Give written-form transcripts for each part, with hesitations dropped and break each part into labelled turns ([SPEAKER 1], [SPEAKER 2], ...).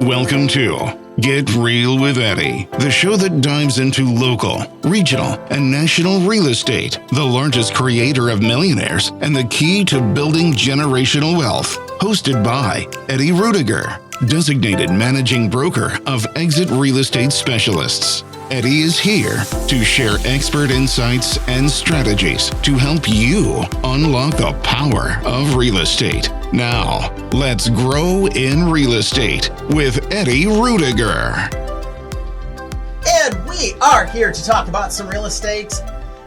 [SPEAKER 1] Welcome to Get Real with Eddie, the show that dives into local, regional, and national real estate, the largest creator of millionaires, and the key to building generational wealth. Hosted by Eddie Rudiger, designated managing broker of Exit Real Estate Specialists. Eddie is here to share expert insights and strategies to help you unlock the power of real estate. Now, let's grow in real estate with Eddie Rudiger.
[SPEAKER 2] And we are here to talk about some real estate.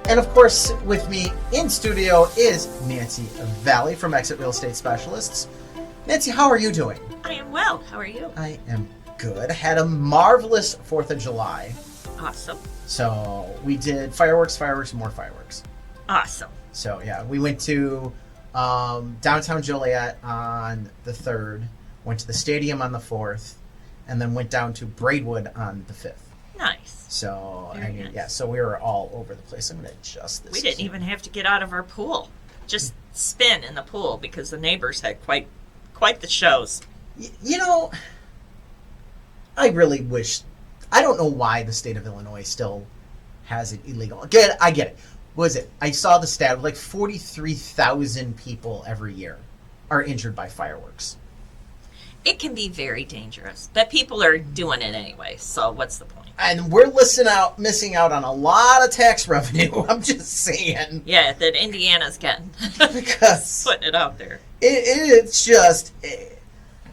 [SPEAKER 2] And of course, with me in studio is Nancy Valley from Exit Real Estate Specialists. Nancy, how are you doing?
[SPEAKER 3] I am well. How are you?
[SPEAKER 2] I am good. Had a marvelous 4th of July.
[SPEAKER 3] Awesome.
[SPEAKER 2] So we did fireworks, and more fireworks.
[SPEAKER 3] Awesome.
[SPEAKER 2] So yeah, we went to downtown Joliet on the 3rd, went to the stadium on the 4th, and then went down to Braidwood on the 5th.
[SPEAKER 3] Nice.
[SPEAKER 2] So
[SPEAKER 3] Very nice.
[SPEAKER 2] Yeah, so we were all over the place. I'm going to adjust this.
[SPEAKER 3] We didn't even have to get out of our pool. Just spin in the pool because the neighbors had quite the shows.
[SPEAKER 2] You know, I really wish. I don't know why the state of Illinois still has it illegal. I get it. What was it? I saw the stat, like 43,000 people every year are injured by fireworks.
[SPEAKER 3] It can be very dangerous, but people are doing it anyway, so what's the point?
[SPEAKER 2] And we're missing out on a lot of tax revenue. I'm just saying.
[SPEAKER 3] Yeah, that Indiana's getting.
[SPEAKER 2] Because
[SPEAKER 3] putting it out there.
[SPEAKER 2] It's just,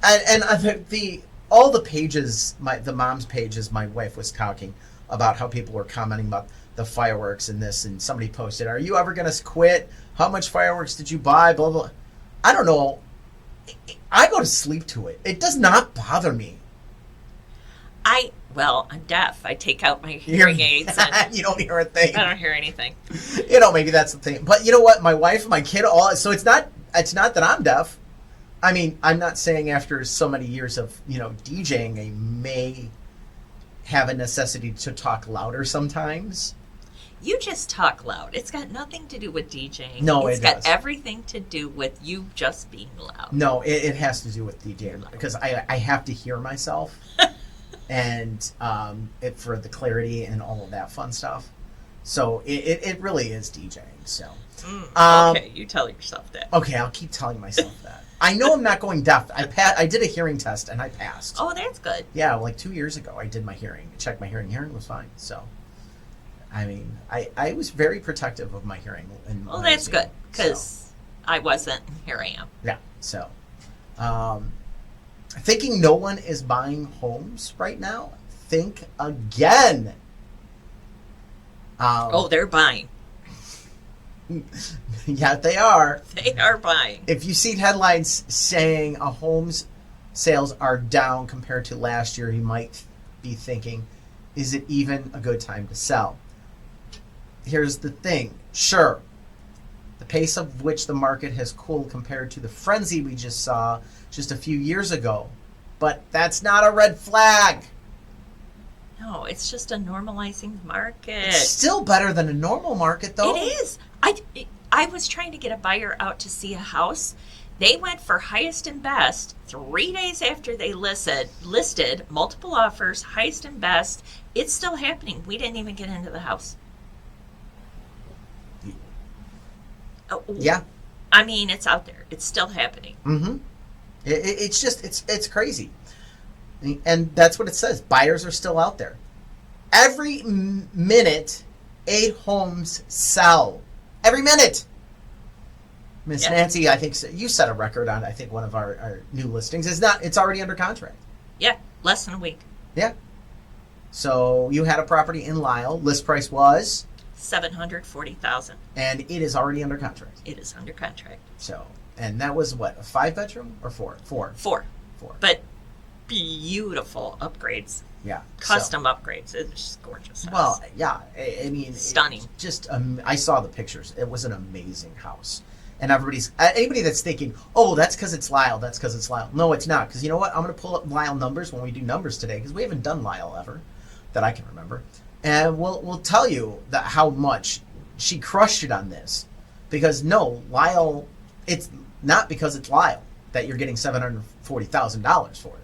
[SPEAKER 2] and I think all the pages, the mom's pages, my wife was talking about how people were commenting about the fireworks and this, and somebody posted, "Are you ever going to quit? How much fireworks did you buy?" Blah, blah. I don't know. I go to sleep to it. It does not bother me.
[SPEAKER 3] I'm deaf. I take out my hearing aids. And
[SPEAKER 2] you don't hear a thing.
[SPEAKER 3] I don't hear anything.
[SPEAKER 2] Maybe that's the thing. But you know what? My wife, my kid, so it's not that I'm deaf. I mean, I'm not saying after so many years of, DJing, I may have a necessity to talk louder sometimes.
[SPEAKER 3] You just talk loud. It's got nothing to do with DJing.
[SPEAKER 2] No,
[SPEAKER 3] it's
[SPEAKER 2] it
[SPEAKER 3] got
[SPEAKER 2] does.
[SPEAKER 3] everything to do with you just being loud.
[SPEAKER 2] No, it has to do with DJing because I have to hear myself and for the clarity and all of that fun stuff. So it really is DJing. So
[SPEAKER 3] okay, you tell yourself that.
[SPEAKER 2] Okay, I'll keep telling myself that. I know I'm not going deaf. I did a hearing test and I passed.
[SPEAKER 3] Oh, that's good.
[SPEAKER 2] Yeah, like 2 years ago I did my hearing. I checked my hearing. Hearing was fine. So, I mean, I was very protective of my hearing.
[SPEAKER 3] Well, that's good because I wasn't. Here I am.
[SPEAKER 2] Yeah. So, thinking no one is buying homes right now. Think again.
[SPEAKER 3] They're buying.
[SPEAKER 2] Yeah, they are.
[SPEAKER 3] They are buying.
[SPEAKER 2] If you see headlines saying a home's sales are down compared to last year, you might be thinking, is it even a good time to sell? Here's the thing. Sure, the pace of which the market has cooled compared to the frenzy we just saw just a few years ago. But that's not a red flag.
[SPEAKER 3] No, it's just a normalizing market.
[SPEAKER 2] It's still better than a normal market, though.
[SPEAKER 3] It is. I was trying to get a buyer out to see a house. They went for highest and best 3 days after they listed multiple offers, highest and best. It's still happening. We didn't even get into the house.
[SPEAKER 2] Yeah.
[SPEAKER 3] I mean, it's out there. It's still happening.
[SPEAKER 2] Mm-hmm. It's crazy. And that's what it says. Buyers are still out there. Every minute, 8 homes sell. Every minute. Miss Nancy, I think you set a record on, I think, one of our new listings. It's already under contract.
[SPEAKER 3] Yeah, less than a week.
[SPEAKER 2] Yeah. So you had a property in Lisle. List price was?
[SPEAKER 3] $740,000.
[SPEAKER 2] And it is already under contract.
[SPEAKER 3] It is under contract.
[SPEAKER 2] So, and that was what, a 5-bedroom or 4? 4.
[SPEAKER 3] 4. But beautiful upgrades.
[SPEAKER 2] Yeah.
[SPEAKER 3] Custom upgrades. It's just gorgeous house.
[SPEAKER 2] Well, yeah. I mean,
[SPEAKER 3] stunning.
[SPEAKER 2] I saw the pictures. It was an amazing house. And anybody that's thinking, oh, that's because it's Lisle. That's because it's Lisle. No, it's not. Because you know what? I'm going to pull up Lisle numbers when we do numbers today because we haven't done Lisle ever that I can remember. And we'll tell you how much she crushed it on this. Because no, Lisle, it's not because it's Lisle that you're getting $740,000 for it.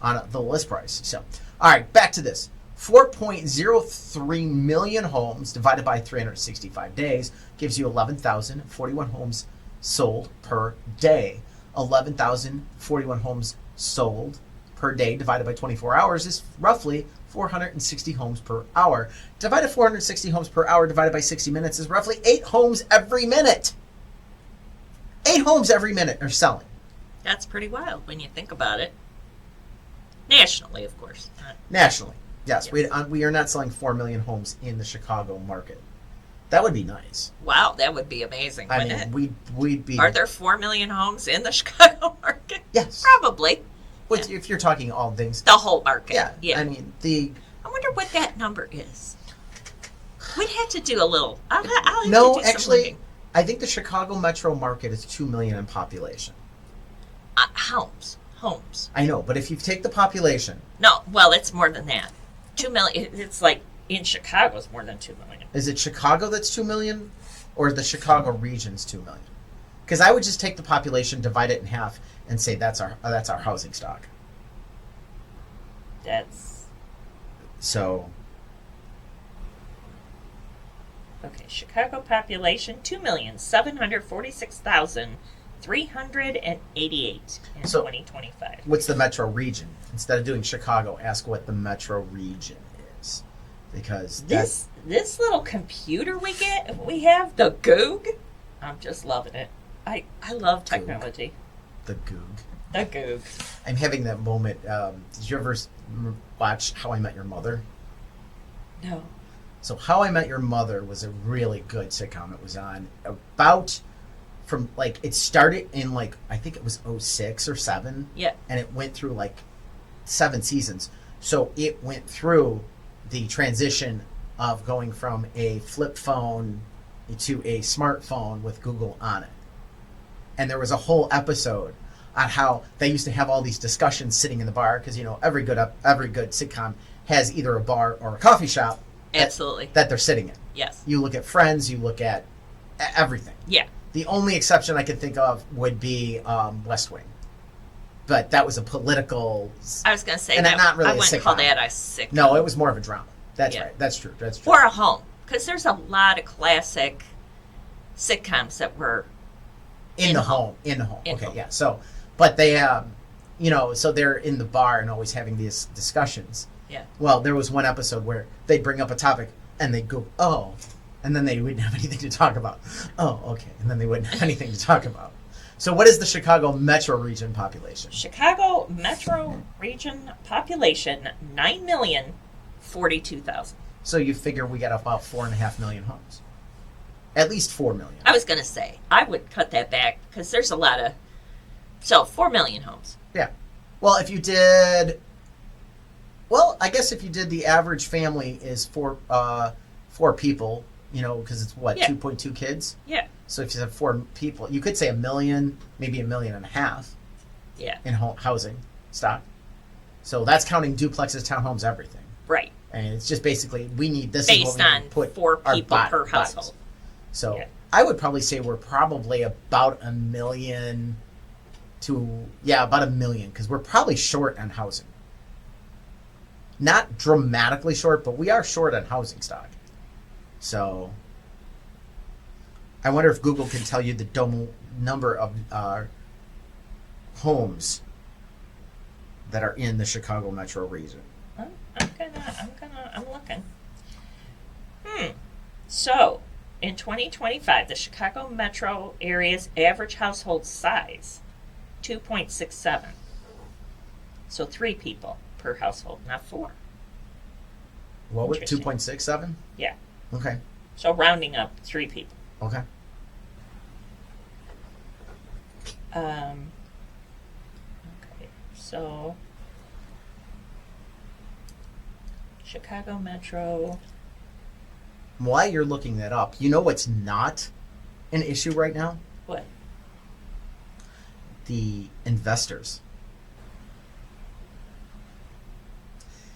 [SPEAKER 2] on the list price. So, all right, back to this. 4.03 million homes divided by 365 days gives you 11,041 homes sold per day. 11,041 homes sold per day divided by 24 hours is roughly 460 homes per hour. Divided 460 homes per hour divided by 60 minutes is roughly 8 homes every minute. 8 homes every minute are selling.
[SPEAKER 3] That's pretty wild when you think about it. Nationally, of course.
[SPEAKER 2] Nationally, yes.
[SPEAKER 3] Yes.
[SPEAKER 2] We are not selling 4 million homes in the Chicago market. That would be nice.
[SPEAKER 3] Wow, that would be amazing,
[SPEAKER 2] I
[SPEAKER 3] wouldn't
[SPEAKER 2] mean,
[SPEAKER 3] it?
[SPEAKER 2] we'd be...
[SPEAKER 3] Are there 4 million homes in the Chicago market?
[SPEAKER 2] Yes.
[SPEAKER 3] Probably.
[SPEAKER 2] Which, if you're talking all things...
[SPEAKER 3] The whole market.
[SPEAKER 2] Yeah. I mean,
[SPEAKER 3] I wonder what that number is. We'd have to do a little... I'll have to
[SPEAKER 2] No,
[SPEAKER 3] do some
[SPEAKER 2] actually,
[SPEAKER 3] looking.
[SPEAKER 2] I think the Chicago metro market is 2 million in population.
[SPEAKER 3] Homes.
[SPEAKER 2] I know, but if you take the population...
[SPEAKER 3] No, well, it's more than that. 2 million. It's like in Chicago, it's more than 2 million.
[SPEAKER 2] Is it Chicago that's 2 million? Or the Chicago region's 2 million? Because I would just take the population, divide it in half, and say that's our housing stock.
[SPEAKER 3] That's...
[SPEAKER 2] So...
[SPEAKER 3] Okay, Chicago population, 2,746,388 in
[SPEAKER 2] So-
[SPEAKER 3] 2025.
[SPEAKER 2] What's the metro region? Instead of doing Chicago, ask what the metro region is. Because
[SPEAKER 3] This little computer we have, the Goog, I'm just loving it. I love technology.
[SPEAKER 2] the Goog.
[SPEAKER 3] The Goog.
[SPEAKER 2] I'm having that moment. Did you ever watch How I Met Your Mother?
[SPEAKER 3] No.
[SPEAKER 2] So How I Met Your Mother was a really good sitcom. It was on about from like it started in like I think it was 06 or 07.
[SPEAKER 3] Yeah.
[SPEAKER 2] And it went through like 7 seasons. So it went through the transition of going from a flip phone to a smartphone with Google on it. And there was a whole episode on how they used to have all these discussions sitting in the bar because every good sitcom has either a bar or a coffee shop
[SPEAKER 3] Absolutely.
[SPEAKER 2] that they're sitting in.
[SPEAKER 3] Yes.
[SPEAKER 2] You look at Friends, you look at everything.
[SPEAKER 3] Yeah.
[SPEAKER 2] The only exception I could think of would be West Wing, but that was a political.
[SPEAKER 3] I was going to say
[SPEAKER 2] And
[SPEAKER 3] that.
[SPEAKER 2] not really
[SPEAKER 3] I
[SPEAKER 2] a
[SPEAKER 3] wouldn't call
[SPEAKER 2] sitcom.
[SPEAKER 3] that a sitcom.
[SPEAKER 2] No, it was more of a drama. That's
[SPEAKER 3] Yeah.
[SPEAKER 2] right. That's true. That's true.
[SPEAKER 3] Or a home. Because there's a lot of classic sitcoms that were
[SPEAKER 2] in the home.
[SPEAKER 3] In
[SPEAKER 2] Okay,
[SPEAKER 3] home.
[SPEAKER 2] yeah. So, but they, so they're in the bar and always having these discussions.
[SPEAKER 3] Yeah.
[SPEAKER 2] Well, there was one episode where they'd bring up a topic and they'd go, oh, and then they wouldn't have anything to talk about. Oh, okay. And then they wouldn't have anything to talk about. So what is the Chicago metro region population?
[SPEAKER 3] Chicago metro region population, 9,042,000.
[SPEAKER 2] So you figure we got about 4.5 million homes. At least 4 million.
[SPEAKER 3] I was going to say, I would cut that back because there's a lot of... So, 4 million homes.
[SPEAKER 2] Yeah. Well, if you did... Well, I guess if you did the average family is four people, because it's what,
[SPEAKER 3] Yeah.
[SPEAKER 2] 2.2 kids?
[SPEAKER 3] Yeah.
[SPEAKER 2] So if you have 4 people, you could say 1 million, maybe 1.5 million
[SPEAKER 3] Yeah.
[SPEAKER 2] in housing stock. So that's counting duplexes, townhomes, everything.
[SPEAKER 3] Right.
[SPEAKER 2] And it's just basically, we need this is what
[SPEAKER 3] Based
[SPEAKER 2] we need
[SPEAKER 3] on
[SPEAKER 2] to put
[SPEAKER 3] 4
[SPEAKER 2] our
[SPEAKER 3] people per
[SPEAKER 2] bodies.
[SPEAKER 3] household.
[SPEAKER 2] So
[SPEAKER 3] Yeah.
[SPEAKER 2] I would probably say we're probably about 1 million about 1 million, because we're probably short on housing. Not dramatically short, but we are short on housing stock. So I wonder if Google can tell you the number of homes that are in the Chicago metro region.
[SPEAKER 3] I'm looking. So, in 2025, the Chicago metro area's average household size, 2.67. So 3 people per household, not 4.
[SPEAKER 2] What was
[SPEAKER 3] Interesting.
[SPEAKER 2] 2.67?
[SPEAKER 3] Yeah.
[SPEAKER 2] Okay.
[SPEAKER 3] So rounding up, 3 people.
[SPEAKER 2] Okay.
[SPEAKER 3] Okay, so Chicago metro.
[SPEAKER 2] While you're looking that up, you know what's not an issue right now?
[SPEAKER 3] What?
[SPEAKER 2] The investors.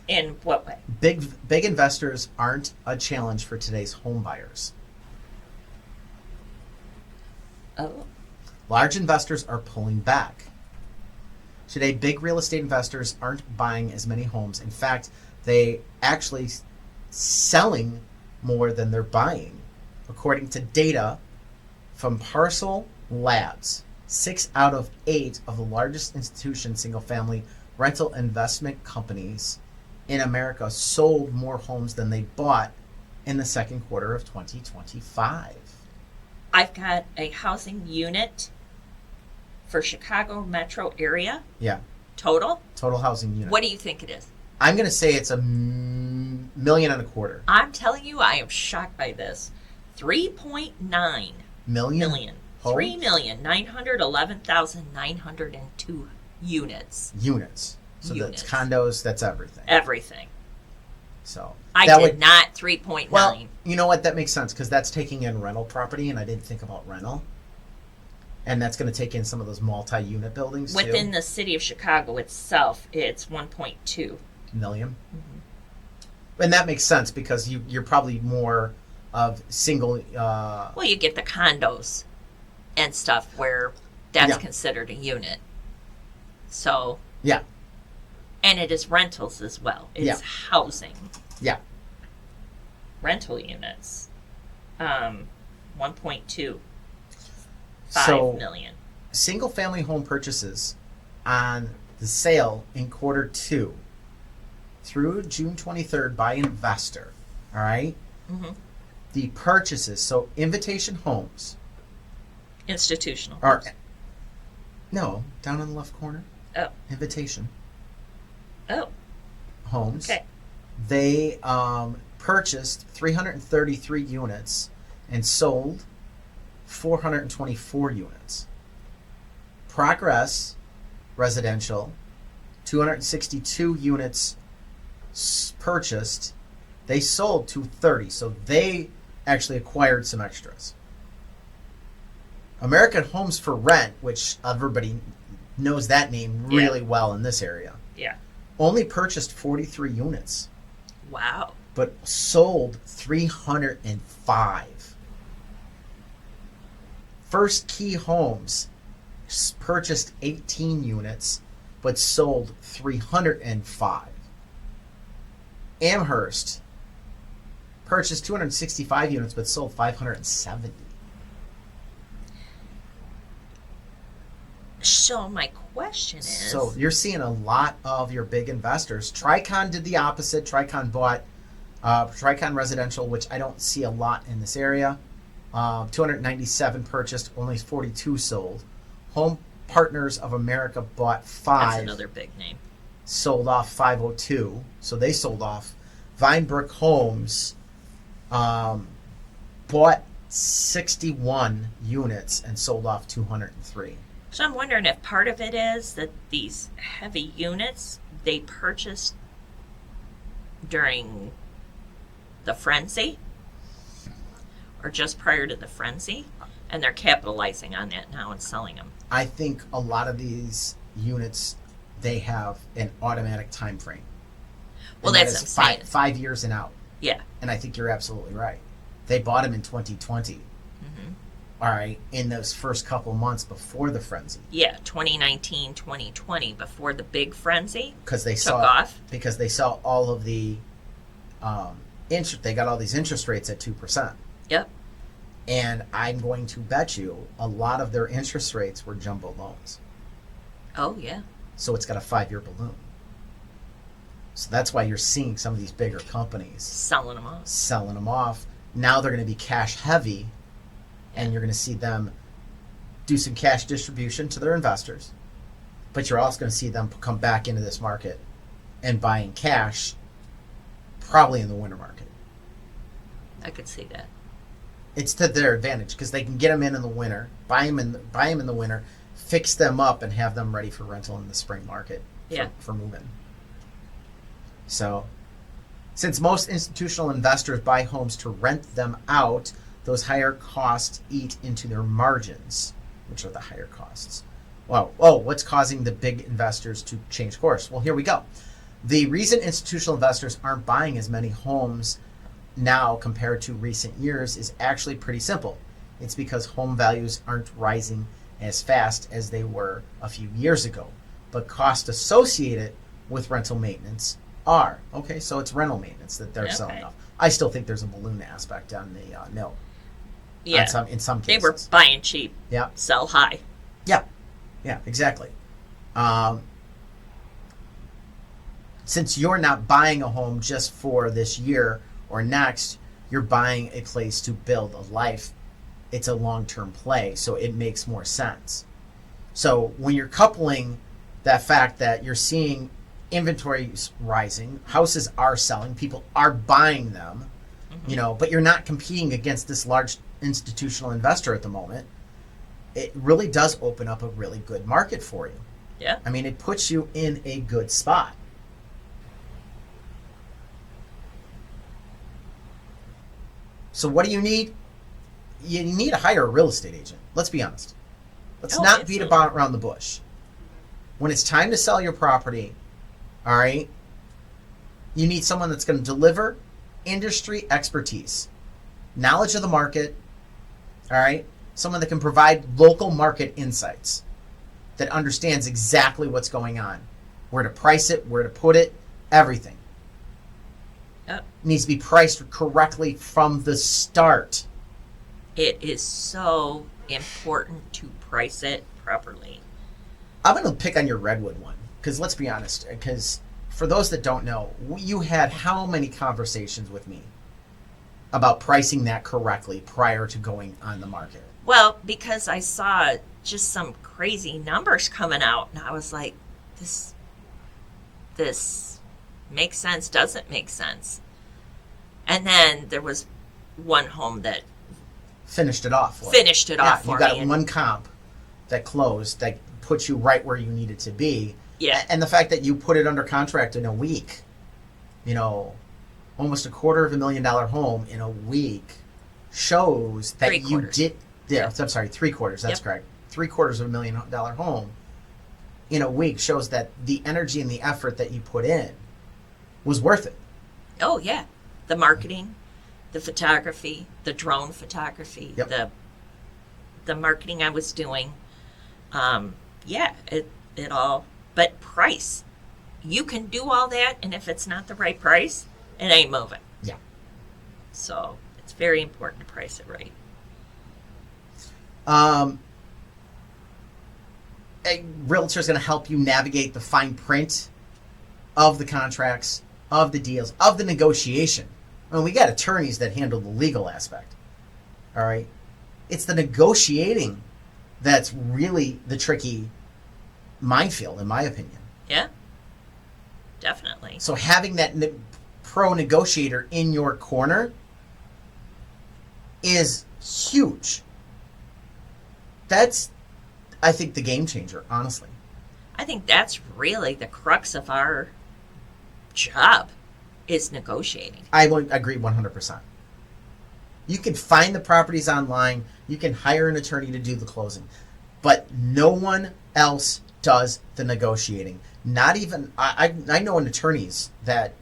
[SPEAKER 3] In what way?
[SPEAKER 2] Big investors aren't a challenge for today's home buyers.
[SPEAKER 3] Oh,
[SPEAKER 2] Large investors are pulling back. Today, big real estate investors aren't buying as many homes. In fact, they actually selling more than they're buying. According to data from Parcel Labs, 6 out of 8 of the largest institution single-family rental investment companies in America sold more homes than they bought in the second quarter of 2025.
[SPEAKER 3] I've got a housing unit for Chicago metro area
[SPEAKER 2] Yeah,
[SPEAKER 3] total.
[SPEAKER 2] total housing unit.
[SPEAKER 3] What do you think it is?
[SPEAKER 2] I'm going to say it's $1.25 million.
[SPEAKER 3] I'm telling you, I am shocked by this. 3.9 million.
[SPEAKER 2] Homes?
[SPEAKER 3] 3,911,902 units.
[SPEAKER 2] Units. So
[SPEAKER 3] Units.
[SPEAKER 2] that's condos, that's everything.
[SPEAKER 3] Everything.
[SPEAKER 2] So
[SPEAKER 3] I
[SPEAKER 2] that
[SPEAKER 3] did
[SPEAKER 2] would,
[SPEAKER 3] not 3.9.
[SPEAKER 2] well, you know what? That makes sense because that's taking in rental property, and I didn't think about rental. And that's going to take in some of those multi-unit buildings
[SPEAKER 3] Within
[SPEAKER 2] too.
[SPEAKER 3] the city of Chicago itself, it's 1.2.
[SPEAKER 2] Million. And that makes sense because you're probably more of single.
[SPEAKER 3] Well, you get the condos and stuff where that's
[SPEAKER 2] Yeah.
[SPEAKER 3] considered a unit. So,
[SPEAKER 2] Yeah.
[SPEAKER 3] and it is rentals as well. It's
[SPEAKER 2] Yeah.
[SPEAKER 3] housing.
[SPEAKER 2] Yeah.
[SPEAKER 3] Rental units. 1.25
[SPEAKER 2] So
[SPEAKER 3] million.
[SPEAKER 2] single family home purchases on the sale in quarter 2 through June 23rd by investor. All right.
[SPEAKER 3] Mhm.
[SPEAKER 2] The purchases, so Invitation Homes
[SPEAKER 3] Institutional.
[SPEAKER 2] are no down in the left corner.
[SPEAKER 3] Oh.
[SPEAKER 2] Invitation
[SPEAKER 3] Oh,
[SPEAKER 2] Homes.
[SPEAKER 3] okay.
[SPEAKER 2] They purchased 333 units and sold 424 units. Progress Residential, 262 units purchased. They sold 230, so they actually acquired some extras. American Homes for Rent, which everybody knows that name really well in this area,
[SPEAKER 3] Yeah.
[SPEAKER 2] only purchased 43 units,
[SPEAKER 3] Wow.
[SPEAKER 2] but sold 305. First Key Homes purchased 18 units, but sold 305. Amherst purchased 265 units, but sold 570.
[SPEAKER 3] So my question is,
[SPEAKER 2] So you're seeing a lot of your big investors. Tricon did the opposite. Tricon bought Tricon Residential, which I don't see a lot in this area. 297 purchased, only 42 sold. Home Partners of America bought 5.
[SPEAKER 3] that's another big name.
[SPEAKER 2] Sold off 502, so they sold off. Vinebrook Homes bought 61 units and sold off 203.
[SPEAKER 3] So I'm wondering if part of it is that these heavy units they purchased during the frenzy or just prior to the frenzy, and they're capitalizing on that now and selling them.
[SPEAKER 2] I think a lot of these units, they have an automatic time frame.
[SPEAKER 3] Well,
[SPEAKER 2] And that
[SPEAKER 3] that's
[SPEAKER 2] is
[SPEAKER 3] what I'm saying.
[SPEAKER 2] 5 years and out.
[SPEAKER 3] Yeah.
[SPEAKER 2] And I think you're absolutely right. They bought them in 2020.
[SPEAKER 3] Mm-hmm.
[SPEAKER 2] All right, in those first couple months before the frenzy,
[SPEAKER 3] Yeah, 2019, 2020, before the big frenzy
[SPEAKER 2] because they
[SPEAKER 3] took
[SPEAKER 2] saw
[SPEAKER 3] off.
[SPEAKER 2] because they saw all of the interest. They got all these interest rates at 2%.
[SPEAKER 3] Yep.
[SPEAKER 2] And I'm going to bet you a lot of their interest rates were jumbo loans.
[SPEAKER 3] Oh, yeah.
[SPEAKER 2] So it's got a 5-year balloon. So that's why you're seeing some of these bigger companies
[SPEAKER 3] Selling them off.
[SPEAKER 2] selling them off. Now they're going to be cash heavy, and you're going to see them do some cash distribution to their investors. But you're also going to see them come back into this market and buying cash, probably in the winter market.
[SPEAKER 3] I could see that.
[SPEAKER 2] It's to their advantage because they can get them in the winter, buy them in the winter, fix them up, and have them ready for rental in the spring market for moving. So, since most institutional investors buy homes to rent them out, those higher costs eat into their margins, which are the higher costs. Well, what's causing the big investors to change course? Well, here we go. The reason institutional investors aren't buying as many homes now compared to recent years is actually pretty simple. It's because home values aren't rising as fast as they were a few years ago. but costs associated with rental maintenance are. Okay, so it's rental maintenance that they're selling off. I still think there's a balloon aspect on the note.
[SPEAKER 3] Yeah.
[SPEAKER 2] In some
[SPEAKER 3] They
[SPEAKER 2] cases.
[SPEAKER 3] were buying cheap,
[SPEAKER 2] Yeah.
[SPEAKER 3] sell high.
[SPEAKER 2] Yeah. Yeah, exactly. Since you're not buying a home just for this year or next, you're buying a place to build a life. It's a long-term play, so it makes more sense. So when you're coupling that fact that you're seeing inventories rising, houses are selling, people are buying them, but you're not competing against this large institutional investor at the moment, it really does open up a really good market for you.
[SPEAKER 3] Yeah.
[SPEAKER 2] I mean, it puts you in a good spot. So what do you need? You need to hire a real estate agent. Let's be honest. Let's not beat about around the bush. When it's time to sell your property, all right, you need someone that's going to deliver industry expertise, knowledge of the market, all right, someone that can provide local market insights, that understands exactly what's going on, where to price it, where to put it, everything.
[SPEAKER 3] Yep.
[SPEAKER 2] Needs to be priced correctly from the start.
[SPEAKER 3] It is so important to price it properly.
[SPEAKER 2] I'm going to pick on your Redwood one, because let's be honest, because for those that don't know, you had how many conversations with me about pricing that correctly prior to going on the market?
[SPEAKER 3] Well, because I saw just some crazy numbers coming out, and I was like, this makes sense, doesn't make sense. And then there was one home that
[SPEAKER 2] Finished it off.
[SPEAKER 3] for
[SPEAKER 2] you got
[SPEAKER 3] me.
[SPEAKER 2] one comp that closed that puts you right where you needed to be.
[SPEAKER 3] Yeah.
[SPEAKER 2] And the fact that you put it under contract in a week, almost $250,000 home in a week shows that you did. Yeah, I'm sorry, 3/4. That's correct. $750,000 home in a week shows that the energy and the effort that you put in was worth it.
[SPEAKER 3] Oh yeah, the marketing, the photography, the drone photography,
[SPEAKER 2] Yep.
[SPEAKER 3] the marketing I was doing. It all. But price, you can do all that, and if it's not the right price, it ain't moving.
[SPEAKER 2] Yeah.
[SPEAKER 3] So it's very important to price it right.
[SPEAKER 2] A realtor is going to help you navigate the fine print of the contracts, of the deals, of the negotiation. I mean, we got attorneys that handle the legal aspect. All right. It's the negotiating that's really the tricky minefield, in my opinion.
[SPEAKER 3] Yeah, definitely.
[SPEAKER 2] So having that pro negotiator in your corner is huge. That's, I think, the game changer, honestly.
[SPEAKER 3] I think that's really the crux of our job is negotiating.
[SPEAKER 2] I would agree 100%. You can find the properties online. You can hire an attorney to do the closing. But no one else does the negotiating. Not even, I know attorneys that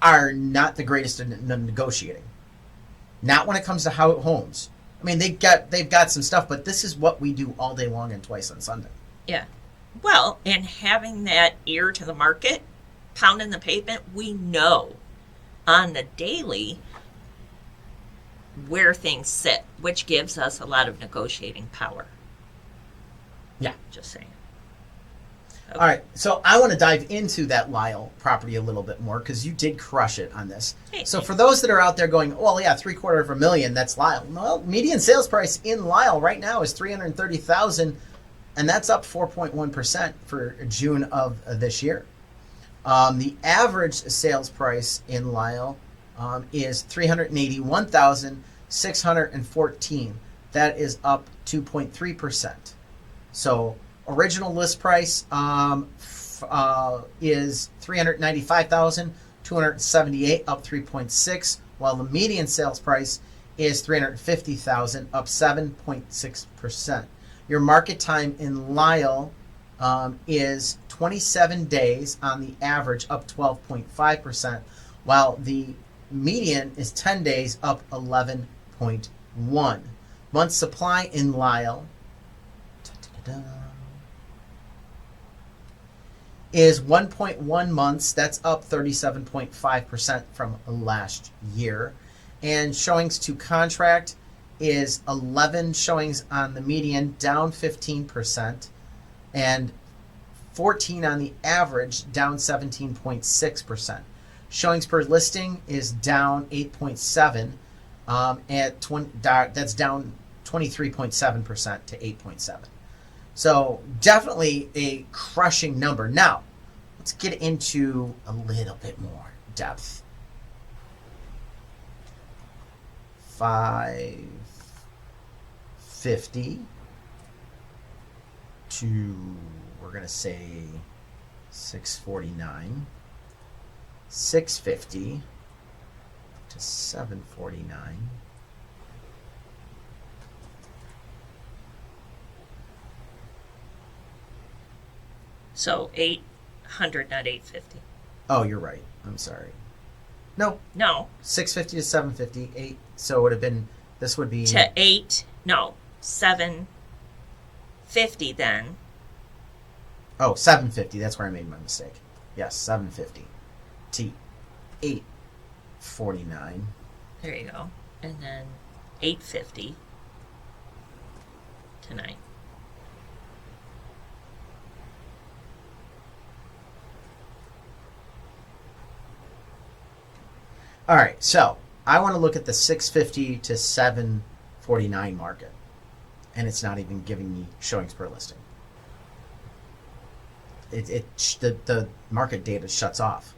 [SPEAKER 2] are not the greatest in negotiating. Not when it comes to homes. I mean, they've got some stuff, but this is what we do all day long and twice on Sunday.
[SPEAKER 3] Yeah. Well, and having that ear to the market, pounding the pavement, we know on the daily where things sit, which gives us a lot of negotiating power.
[SPEAKER 2] Yeah.
[SPEAKER 3] Just saying.
[SPEAKER 2] Okay. All right, so I want to dive into that Lisle property a little bit more because you did crush it on this.
[SPEAKER 3] Hey,
[SPEAKER 2] so for those that are out there going, well, yeah, $750,000, that's Lisle. Well, median sales price in Lisle right now is $330,000, and that's up 4.1% for June of this year. The average sales price in Lisle is $381,614. That is up 2.3%. So original list price is $395,278, up 3.6, while the median sales price is $350,000, up 7.6%. Your market time in Lisle is 27 days on the average, up 12.5%, while the median is 10 days, up 11.1. Month supply in Lisle is 1.1 months. That's up 37.5% from last year. And showings to contract is 11 showings on the median, down 15%, and 14 on the average, down 17.6%. Showings per listing is down 8.7, that's down 23.7% to 8.7. So definitely a crushing number. Now, let's get into a little bit more depth. 550 to, we're going to say 649. 650 to 749.
[SPEAKER 3] So 800, not 850.
[SPEAKER 2] Oh, you're right. I'm sorry. No,
[SPEAKER 3] No,
[SPEAKER 2] 650 to 750. 8. So it would have been, this would be
[SPEAKER 3] to 750 then.
[SPEAKER 2] Oh, 750. That's where I made my mistake. Yes, 750 to 849.
[SPEAKER 3] There you go. And then 850 tonight.
[SPEAKER 2] All right, so I want to look at the 650 to 749 market, and it's not even giving me showings per listing. The market data shuts off.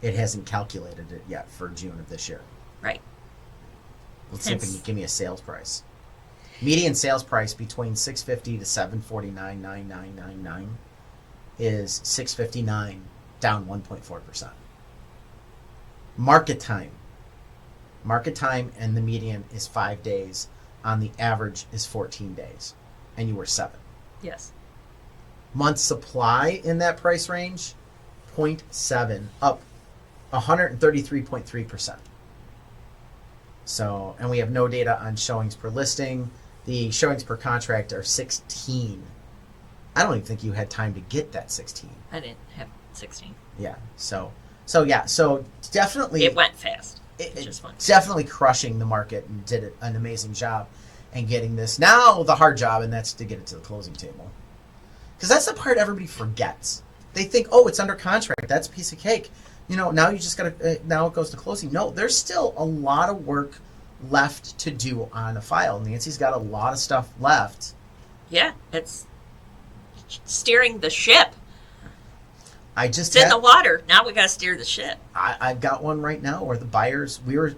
[SPEAKER 2] It hasn't calculated it yet for June of this year.
[SPEAKER 3] Right.
[SPEAKER 2] Let's see if it can give me a sales price. Median sales price between 650 to 749.9999 is 659, down 1.4%. Market time and the median is 5 days. On the average is 14 days, and you were 7.
[SPEAKER 3] Yes.
[SPEAKER 2] Month supply in that price range, 0.7, up 133.3%. So, and we have no data on showings per listing. The showings per contract are 16. I don't even think you had time to get that 16.
[SPEAKER 3] I didn't have 16.
[SPEAKER 2] Yeah. So definitely
[SPEAKER 3] It went fast.
[SPEAKER 2] It
[SPEAKER 3] just went.
[SPEAKER 2] definitely crushing the market and did an amazing job and getting this. Now the hard job, and that's to get it to the closing table. Because that's the part everybody forgets. They think, oh, it's under contract. That's a piece of cake. Now you just got to, now it goes to closing. No, there's still a lot of work left to do on a file. Nancy's got a lot of stuff left.
[SPEAKER 3] Yeah, it's steering the ship.
[SPEAKER 2] It's
[SPEAKER 3] in the water. Now we got to steer the ship.
[SPEAKER 2] I've got one right now where the buyers, we were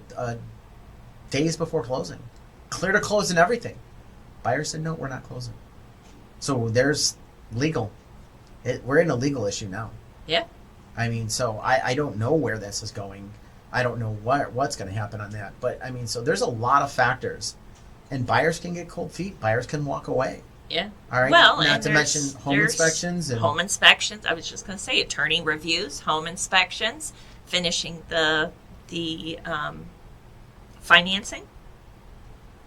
[SPEAKER 2] days before closing. Clear to close and everything. Buyer said, no, we're not closing. So there's legal. We're in a legal issue now.
[SPEAKER 3] Yeah.
[SPEAKER 2] I mean, so I don't know where this is going. I don't know what's going to happen on that. But, I mean, so there's a lot of factors. And buyers can get cold feet. Buyers can walk away.
[SPEAKER 3] Yeah.
[SPEAKER 2] All right.
[SPEAKER 3] Well,
[SPEAKER 2] not to mention home inspections.
[SPEAKER 3] Home inspections. I was just going to say attorney reviews, home inspections, finishing the financing.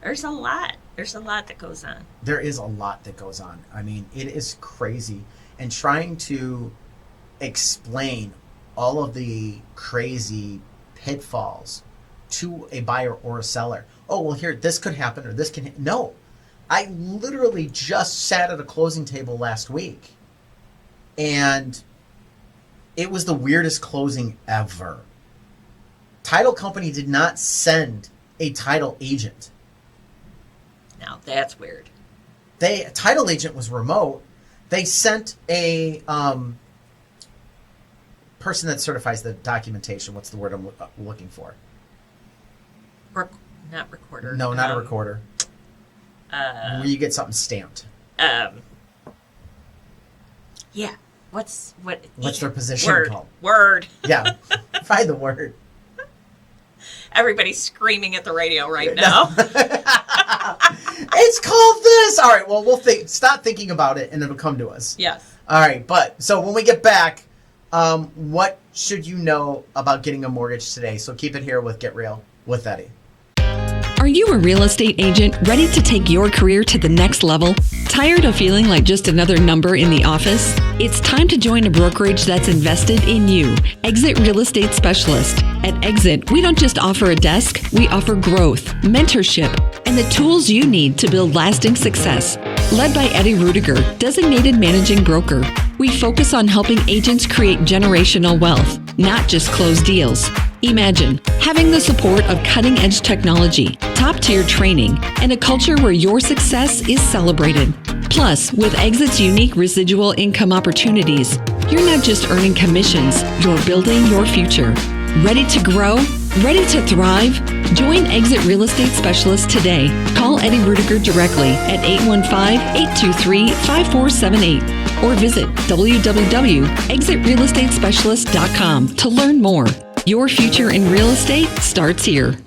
[SPEAKER 3] There's a lot. There's a lot that goes on.
[SPEAKER 2] There is a lot that goes on. I mean, it is crazy. And trying to explain all of the crazy pitfalls to a buyer or a seller. Oh, well, here, this could happen or this can. No. I literally just sat at a closing table last week, and it was the weirdest closing ever. Title company did not send a title agent.
[SPEAKER 3] Now, that's weird.
[SPEAKER 2] Title agent was remote. They sent a person that certifies the documentation. What's the word I'm looking for?
[SPEAKER 3] Not recorder.
[SPEAKER 2] No, not a recorder. Where you get something stamped.
[SPEAKER 3] Yeah. What's
[SPEAKER 2] their position called?
[SPEAKER 3] Word.
[SPEAKER 2] Yeah. Find the word.
[SPEAKER 3] Everybody's screaming at the radio right now.
[SPEAKER 2] It's called this. All right. Well, we'll stop thinking about it, and it'll come to us.
[SPEAKER 3] Yes.
[SPEAKER 2] All right. But so when we get back, what should you know about getting a mortgage today? So keep it here with Get Real with Eddie.
[SPEAKER 4] Are you a real estate agent ready to take your career to the next level? Tired of feeling like just another number in the office? It's time to join a brokerage that's invested in you. Exit Real Estate Specialist. At Exit, we don't just offer a desk, we offer growth, mentorship, and the tools you need to build lasting success. Led by Eddie Rudiger, designated managing broker, we focus on helping agents create generational wealth, not just close deals. Imagine having the support of cutting-edge technology, top-tier training, and a culture where your success is celebrated. Plus, with Exit's unique residual income opportunities, you're not just earning commissions, you're building your future. Ready to grow? Ready to thrive? Join Exit Real Estate Specialist today. Call Eddie Rudiger directly at 815-823-5478 or visit www.exitrealestatespecialist.com to learn more. Your future in real estate starts here.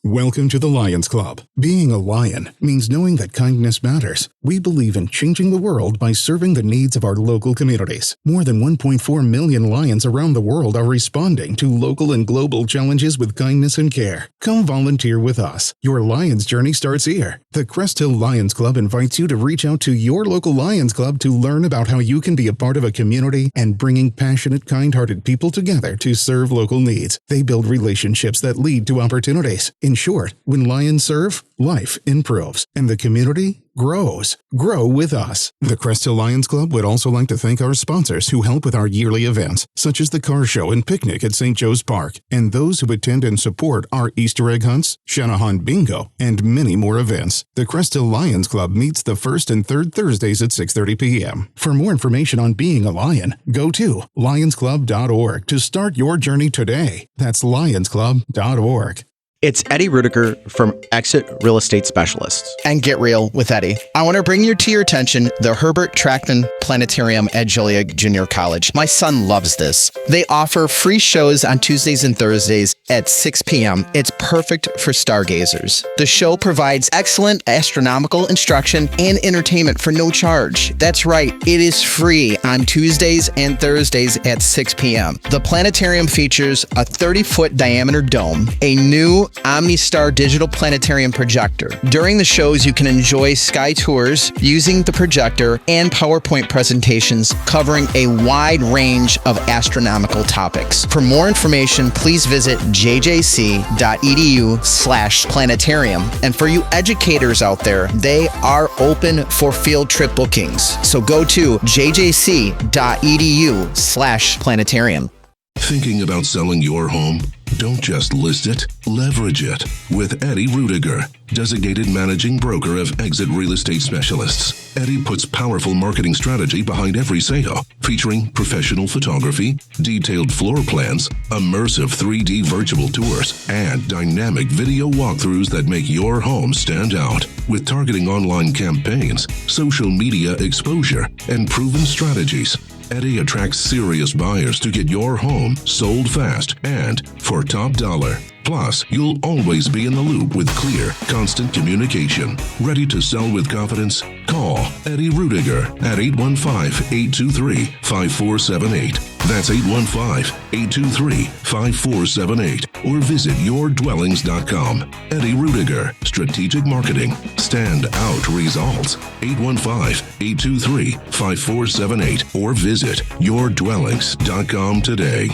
[SPEAKER 1] Welcome to the Lions Club. Being a lion means knowing that kindness matters. We believe in changing the world by serving the needs of our local communities. More than 1.4 million lions around the world are responding to local and global challenges with kindness and care. Come volunteer with us. Your Lions journey starts here. The Crest Hill Lions Club invites you to reach out to your local Lions Club to learn about how you can be a part of a community and bringing passionate, kind-hearted people together to serve local needs. They build relationships that lead to opportunities. In short, when lions serve, life improves, and the community grows. Grow with us. The Crest Hill Lions Club would also like to thank our sponsors who help with our yearly events, such as the car show and picnic at St. Joe's Park, and those who attend and support our Easter egg hunts, Shanahan Bingo, and many more events. The Crest Hill Lions Club meets the first and third Thursdays at 6:30 p.m. For more information on being a lion, go to lionsclub.org to start your journey today. That's lionsclub.org.
[SPEAKER 5] It's Eddie Rudiger from Exit Real Estate Specialists.
[SPEAKER 6] And Get Real with Eddie. I want to bring to your attention the Herbert Trackman Planetarium at Joliet Junior College. My son loves this. They offer free shows on Tuesdays and Thursdays at 6 p.m. It's perfect for stargazers. The show provides excellent astronomical instruction and entertainment for no charge. That's right, it is free on Tuesdays and Thursdays at 6 p.m. The planetarium features a 30-foot diameter dome, a new OmniStar digital planetarium projector. During the shows, you can enjoy sky tours using the projector and PowerPoint presentations covering a wide range of astronomical topics. For more information, please visit jjc.edu/planetarium. And for you educators out there, they are open for field trip bookings. So go to jjc.edu/planetarium.
[SPEAKER 7] Thinking about selling your home? Don't just list it, leverage it with Eddie Rudiger, designated managing broker of Exit Real Estate Specialists. Eddie puts powerful marketing strategy behind every sale, featuring professional photography, detailed floor plans, immersive 3D virtual tours, and dynamic video walkthroughs that make your home stand out. With targeting online campaigns, social media exposure, and proven strategies, Eddie attracts serious buyers to get your home sold fast and for top dollar. Plus, you'll always be in the loop with clear, constant communication. Ready to sell with confidence? Call Eddie Rudiger at 815-823-5478. That's 815-823-5478. Or visit yourdwellings.com. Eddie Rudiger, Strategic Marketing. Stand out results. 815-823-5478. Or visit yourdwellings.com today.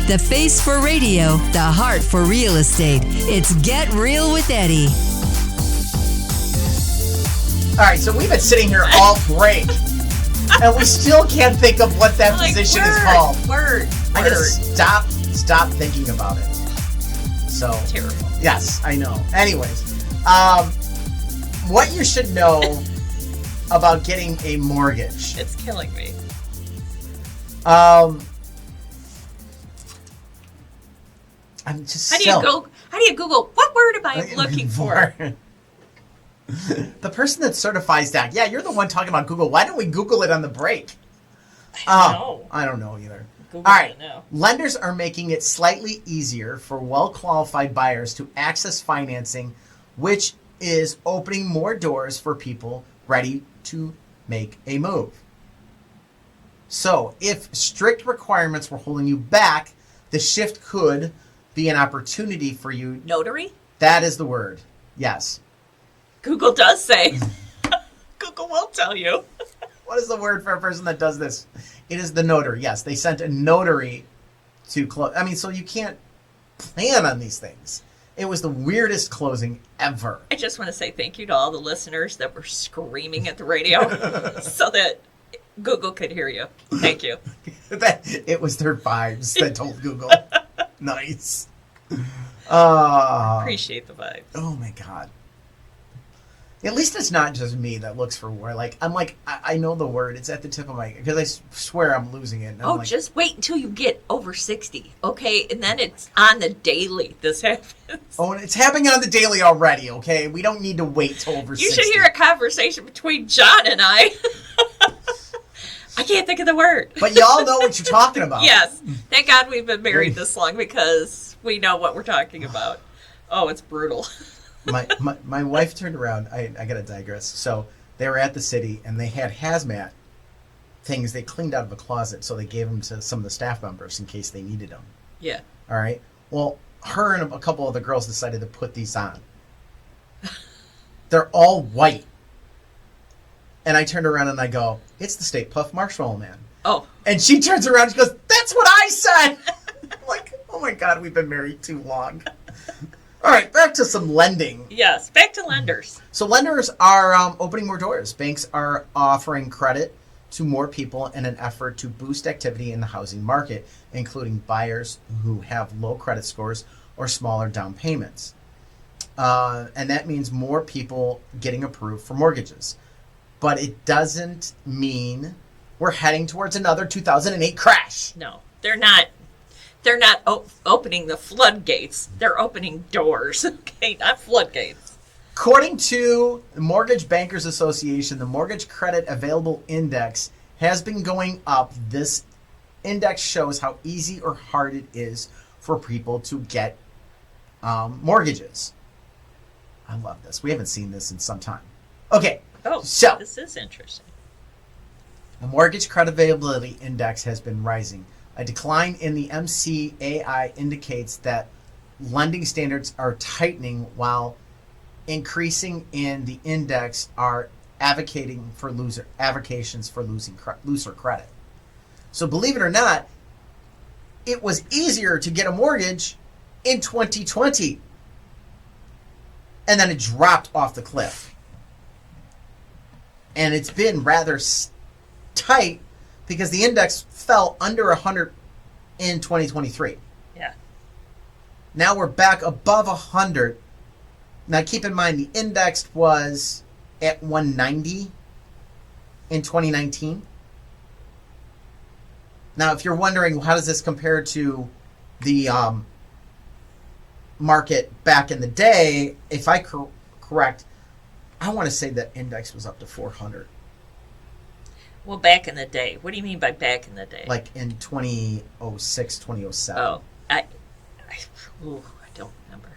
[SPEAKER 8] The face for radio, the heart for real estate. It's Get Real with Eddie.
[SPEAKER 2] All right, so we've been sitting here all break, and we still can't think of what that position is called. I gotta stop thinking about it. So
[SPEAKER 3] Terrible.
[SPEAKER 2] Yes, I know. Anyways, what you should know about getting a mortgage.
[SPEAKER 3] It's killing me.
[SPEAKER 2] I'm just
[SPEAKER 3] How do you Google what word am I looking for?
[SPEAKER 2] The person that certifies that. Yeah, you're the one talking about Google. Why don't we Google it on the break?
[SPEAKER 3] I
[SPEAKER 2] don't know either.
[SPEAKER 3] Google
[SPEAKER 2] All right.
[SPEAKER 3] it now.
[SPEAKER 2] Lenders are making it slightly easier for well-qualified buyers to access financing, which is opening more doors for people ready to make a move. So, if strict requirements were holding you back, the shift could be an opportunity for you.
[SPEAKER 3] Notary?
[SPEAKER 2] That is the word. Yes.
[SPEAKER 3] Google does say. Google will tell you.
[SPEAKER 2] What is the word for a person that does this? It is the notary. Yes, they sent a notary to close. I mean, so you can't plan on these things. It was the weirdest closing ever.
[SPEAKER 3] I just want to say thank you to all the listeners that were screaming at the radio so that Google could hear you. Thank you.
[SPEAKER 2] It was their vibes that told Google. Nice.
[SPEAKER 3] Appreciate the vibes.
[SPEAKER 2] Oh my God. At least it's not just me that looks for word. Like, I know the word. It's at the tip of my, because I swear I'm losing it.
[SPEAKER 3] Oh, just wait until you get over 60, okay? And then it's on the daily this happens.
[SPEAKER 2] Oh, and it's happening on the daily already, okay? We don't need to wait till over 60.
[SPEAKER 3] You should hear a conversation between John and I. I can't think of the word.
[SPEAKER 2] But y'all know what you're talking about.
[SPEAKER 3] Yes. Thank God we've been married this long because we know what we're talking about. Oh, it's brutal.
[SPEAKER 2] My wife turned around. I got to digress. So they were at the city, and they had hazmat things they cleaned out of a closet, so they gave them to some of the staff members in case they needed them.
[SPEAKER 3] Yeah.
[SPEAKER 2] All right? Well, her and a couple of the girls decided to put these on. They're all white. And I turned around and I go, it's the Stay Puft Marshmallow Man.
[SPEAKER 3] Oh.
[SPEAKER 2] And she turns around and she goes, that's what I said. I'm like, oh my God, we've been married too long. All right, back to some lending.
[SPEAKER 3] Yes, back to lenders.
[SPEAKER 2] So lenders are opening more doors. Banks are offering credit to more people in an effort to boost activity in the housing market, including buyers who have low credit scores or smaller down payments. And that means more people getting approved for mortgages. But it doesn't mean we're heading towards another 2008 crash.
[SPEAKER 3] No, they're not. They're not opening the floodgates. They're opening doors. Okay, not floodgates.
[SPEAKER 2] According to the Mortgage Bankers Association, the Mortgage Credit Available Index has been going up. This index shows how easy or hard it is for people to get mortgages. I love this. We haven't seen this in some time. Okay.
[SPEAKER 3] Oh,
[SPEAKER 2] so
[SPEAKER 3] this is interesting.
[SPEAKER 2] The Mortgage Credit Availability Index has been rising. A decline in the MCAI indicates that lending standards are tightening, while increasing in the index are advocations for looser credit. So believe it or not, it was easier to get a mortgage in 2020. And then it dropped off the cliff. And it's been rather tight because the index fell under 100 in 2023.
[SPEAKER 3] Yeah.
[SPEAKER 2] Now we're back above 100. Now keep in mind the index was at 190 in 2019. Now if you're wondering how does this compare to the market back in the day, if I correct, I want to say that index was up to 400.
[SPEAKER 3] Well, back in the day. What do you mean by back in the day?
[SPEAKER 2] Like in 2006, 2007.
[SPEAKER 3] Oh, I don't remember.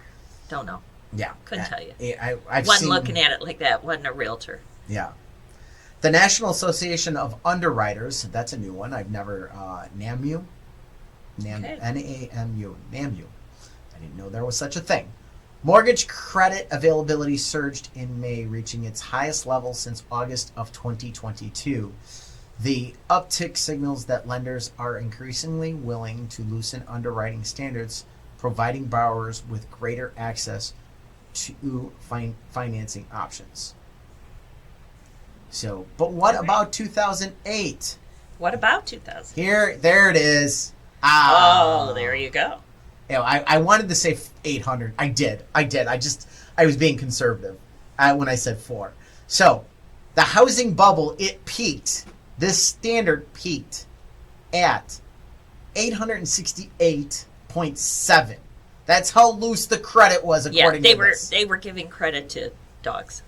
[SPEAKER 3] Don't know.
[SPEAKER 2] Yeah.
[SPEAKER 3] Couldn't tell you.
[SPEAKER 2] I've
[SPEAKER 3] Wasn't
[SPEAKER 2] seen,
[SPEAKER 3] looking at it like that. Wasn't a realtor.
[SPEAKER 2] Yeah. The National Association of Underwriters, that's a new one. I've never, NAMU.
[SPEAKER 3] Okay.
[SPEAKER 2] NAMU. NAMU. I didn't know there was such a thing. Mortgage credit availability surged in May, reaching its highest level since August of 2022. The uptick signals that lenders are increasingly willing to loosen underwriting standards, providing borrowers with greater access to financing options. So, but what about 2008?
[SPEAKER 3] What about 2000?
[SPEAKER 2] There it is.
[SPEAKER 3] Oh, there you go.
[SPEAKER 2] You know, I wanted to say 800. I did. I was being conservative when I said 4. So, the housing bubble, it peaked. This standard peaked at 868.7. That's how loose the credit was, according to this.
[SPEAKER 3] They were giving credit to dogs.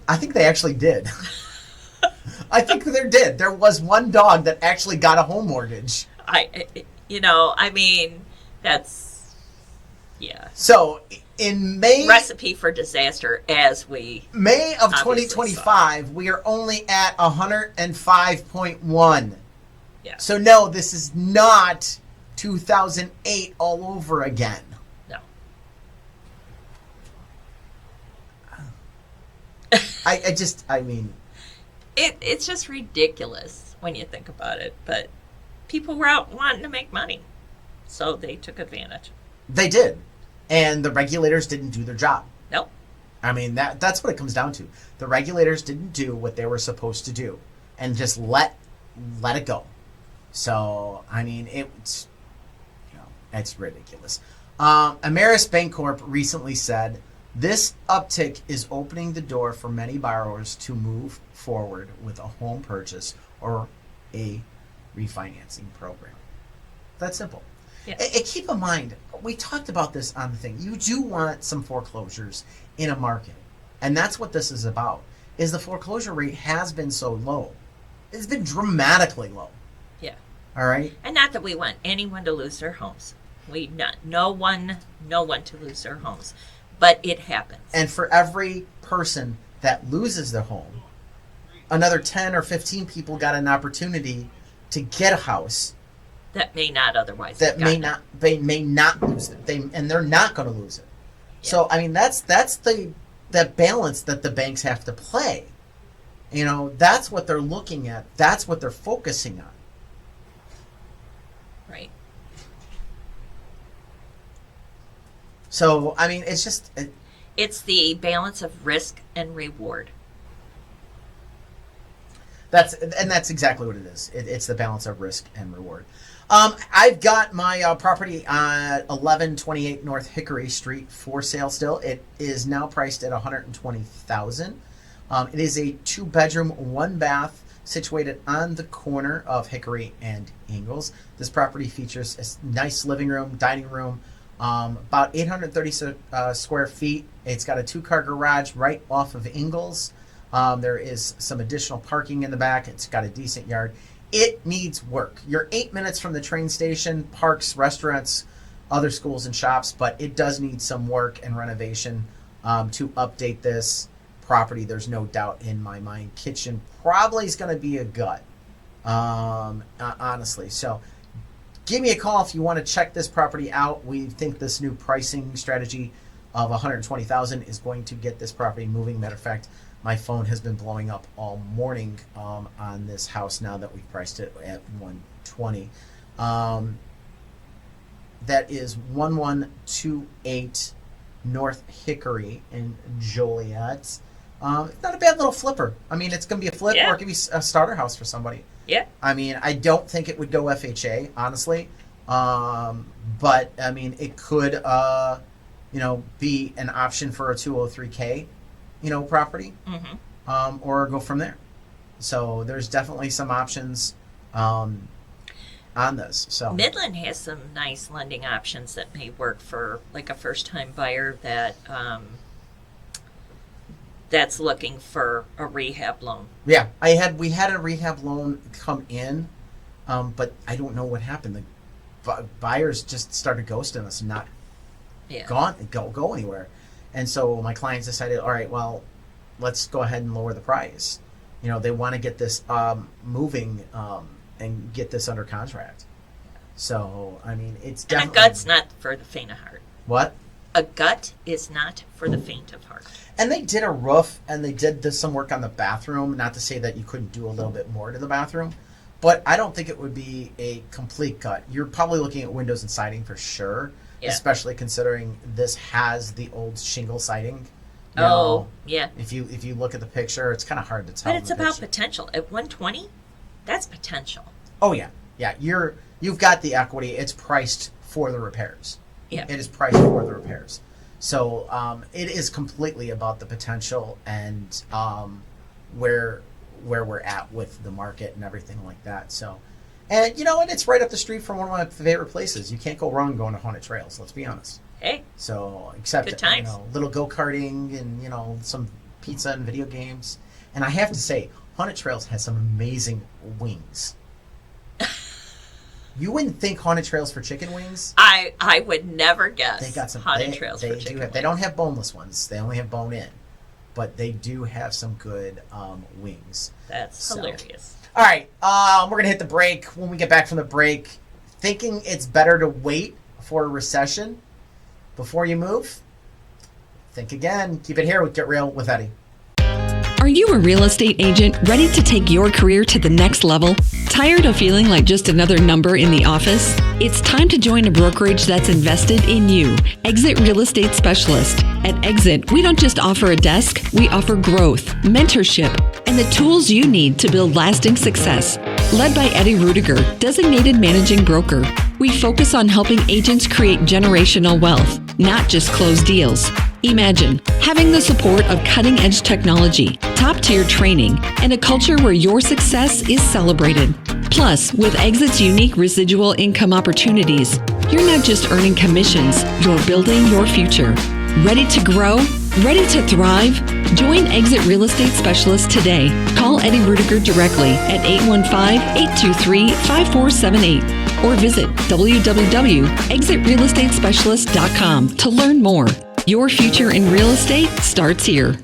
[SPEAKER 2] I think they actually did. I think there did. There was one dog that actually got a home mortgage.
[SPEAKER 3] That's, yeah.
[SPEAKER 2] So, in May...
[SPEAKER 3] Recipe for disaster, as we...
[SPEAKER 2] May of 2025, we are only at 105.1.
[SPEAKER 3] Yeah.
[SPEAKER 2] So, no, this is not 2008 all over again. I mean,
[SPEAKER 3] It's just ridiculous when you think about it. But people were out wanting to make money, so they took advantage.
[SPEAKER 2] they did, and the regulators didn't do their job.
[SPEAKER 3] Nope.
[SPEAKER 2] I mean, that's what it comes down to. The regulators didn't do what they were supposed to do, and just let it go. So I mean, it's ridiculous. Ameris Bancorp recently said this uptick is opening the door for many borrowers to move forward with a home purchase or a refinancing program. That's simple.
[SPEAKER 3] Yeah.
[SPEAKER 2] And keep in mind, we talked about this on the thing. You do want some foreclosures in a market, and that's what this is about. Is the foreclosure rate has been so low? It's been dramatically low.
[SPEAKER 3] Yeah.
[SPEAKER 2] All right.
[SPEAKER 3] And not that we want anyone to lose their homes. No one to lose their homes, but it happens.
[SPEAKER 2] And for every person that loses their home, another 10 or 15 people got an opportunity to get a house
[SPEAKER 3] that may not otherwise.
[SPEAKER 2] that may not lose it. And they're not going to lose it.
[SPEAKER 3] Yeah.
[SPEAKER 2] So I mean, that's that balance that the banks have to play. You know, that's what they're looking at. That's what they're focusing on.
[SPEAKER 3] Right.
[SPEAKER 2] So I mean, it's just
[SPEAKER 3] It's the balance of risk and reward.
[SPEAKER 2] that's exactly what it is. It's the balance of risk and reward. I've got my property at 1128 North Hickory Street for sale still. It is now priced at $120,000. It is a 2-bedroom, 1-bath situated on the corner of Hickory and Ingalls. This property features a nice living room, dining room, about 830 square feet. It's got a 2-car garage right off of Ingalls. There is some additional parking in the back. It's got a decent yard. It needs work. You're 8 minutes from the train station, parks, restaurants, other schools and shops, but it does need some work and renovation to update this property. There's no doubt in my mind. Kitchen probably is going to be a gut, honestly. So give me a call if you want to check this property out. We think this new pricing strategy of $120,000 is going to get this property moving. Matter of fact, my phone has been blowing up all morning on this house now that we've priced it at $120,000. That is 1128 North Hickory in Joliet. It's not a bad little flipper. I mean, it's going to be a flip,
[SPEAKER 3] Yeah.
[SPEAKER 2] or it could be a starter house for somebody.
[SPEAKER 3] Yeah.
[SPEAKER 2] I mean, I don't think it would go FHA, honestly. But I mean, it could, be an option for a 203K, property, or go from there. So there's definitely some options on this. So
[SPEAKER 3] Midland has some nice lending options that may work for like a first-time buyer that's looking for a rehab loan.
[SPEAKER 2] yeah, we had a rehab loan come in, but I don't know what happened. The buyers just started ghosting us and not
[SPEAKER 3] Yeah.
[SPEAKER 2] go anywhere. And so my clients decided, all right, well, let's go ahead and lower the price. They want to get this moving and get this under contract. So, I mean, it's
[SPEAKER 3] And
[SPEAKER 2] definitely...
[SPEAKER 3] a gut's not for the faint of heart.
[SPEAKER 2] What?
[SPEAKER 3] A gut is not for the faint of heart.
[SPEAKER 2] And they did a roof, and they did some work on the bathroom. Not to say that you couldn't do a little bit more to the bathroom, but I don't think it would be a complete gut. You're probably looking at windows and siding for sure, especially considering this has the old shingle siding.
[SPEAKER 3] Yeah.
[SPEAKER 2] If you look at the picture, it's kind of hard to tell.
[SPEAKER 3] But it's about
[SPEAKER 2] picture.
[SPEAKER 3] potential. At 120, that's potential.
[SPEAKER 2] Oh yeah. You've got the equity. It's priced for the repairs.
[SPEAKER 3] Yeah.
[SPEAKER 2] It is priced for the repairs. So it is completely about the potential and where we're at with the market and everything like that. So, and it's right up the street from one of my favorite places. You can't go wrong going to Haunted Trails. Let's be honest.
[SPEAKER 3] Hey.
[SPEAKER 2] So except
[SPEAKER 3] Good times.
[SPEAKER 2] little go-karting and some pizza and video games. And I have to say, Haunted Trails has some amazing wings. You wouldn't think Haunted Trails for chicken wings.
[SPEAKER 3] I would never guess.
[SPEAKER 2] They got some
[SPEAKER 3] Haunted Trails for chicken wings.
[SPEAKER 2] They don't have boneless ones. They only have bone-in, but they do have some good wings.
[SPEAKER 3] That's hilarious.
[SPEAKER 2] All right, we're gonna hit the break. When we get back from the break, thinking it's better to wait for a recession before you move? Think again. Keep it here with Get Real with Eddie.
[SPEAKER 4] Are you a real estate agent ready to take your career to the next level? Tired of feeling like just another number in the office? It's time to join a brokerage that's invested in you. Exit Real Estate Specialist. At Exit, we don't just offer a desk, we offer growth, mentorship, and the tools you need to build lasting success. Led by Eddie Rudiger, designated managing broker, we focus on helping agents create generational wealth, not just close deals. Imagine having the support of cutting-edge technology, top-tier training, and a culture where your success is celebrated. Plus, with Exit's unique residual income opportunities, you're not just earning commissions, you're building your future. Ready to grow? Ready to thrive? Join Exit Real Estate Specialist today. Call Eddie Rudiger directly at 815-823-5478 or visit www.exitrealestatespecialist.com to learn more. Your future in real estate starts here.